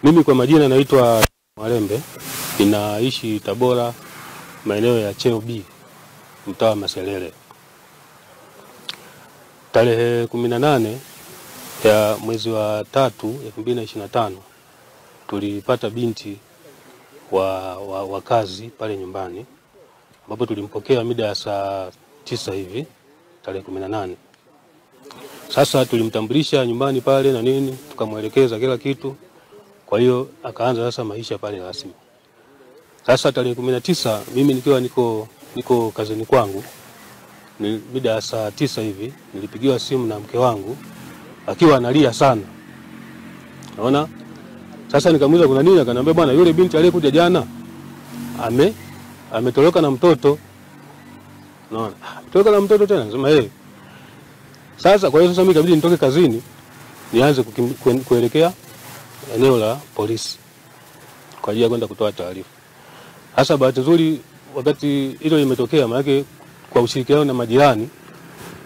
Mimi kwa majina naitwa Mwalembe, ninaishi Tabora, maeneo ya Cheo B, mtaa wa Maselele. Tarehe 18 ya mwezi wa 3 2025 tulipata binti wa kazi pale nyumbani, ambapo tulimpokea mida ya saa 9 hivi tarehe 18. Sasa tulimtambulisha nyumbani pale na nini, tukamwelekeza kila kitu. Kwa hiyo akaanza sasa maisha pale rasmi. Sasa tarehe 19 mimi nikiwa niko kazini kwangu, mida ya saa 9 hivi nilipigiwa simu na mke wangu akiwa analia sana. Unaona? Sasa nikamuuliza kuna nini, akaniambia bwana, yule binti aliyekuja jana ametoroka na mtoto. Unaona? Ametoroka na mtoto tena, nasema Sasa kwa hiyo sasa mimi ikabidi nitoke kazini nianze kuelekea eneo la polisi kwa ajili ya kwenda kutoa taarifa. Hasa bahati nzuri wakati hilo limetokea, maana kwa ushirikiano na majirani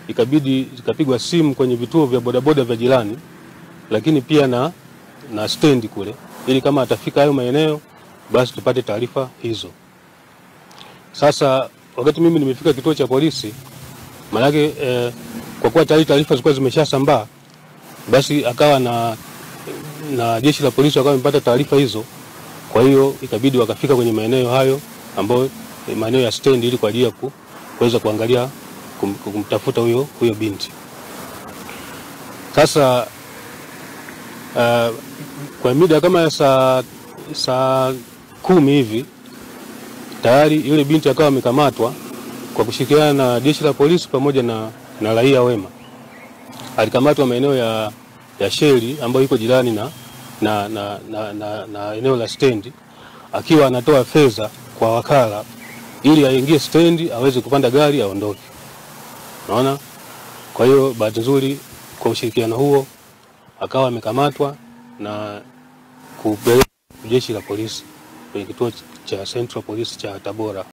ikabidi zikapigwa simu kwenye vituo vya bodaboda vya jirani, lakini pia na stendi kule, ili kama atafika hayo maeneo basi tupate taarifa hizo. Sasa wakati mimi nimefika kituo cha polisi, maana kwa kuwa taarifa zilikuwa zimeshasambaa, basi akawa na jeshi la polisi wakawa wamepata taarifa hizo. Kwa hiyo ikabidi wakafika kwenye maeneo hayo ambayo maeneo ya stendi, ili kwa ajili ya kuweza kuangalia kumtafuta huyo binti. Sasa kwa mida kama ya saa 10 hivi tayari yule binti akawa amekamatwa kwa kushirikiana na jeshi la polisi pamoja na raia wema. Alikamatwa maeneo ya Sheli ambayo iko jirani na eneo la stendi, akiwa anatoa fedha kwa wakala ili aingie stendi aweze kupanda gari aondoke. Unaona? Kwa hiyo bahati nzuri kwa ushirikiano huo akawa amekamatwa na kupelekwa jeshi la polisi kwenye kituo cha Central Police cha Tabora.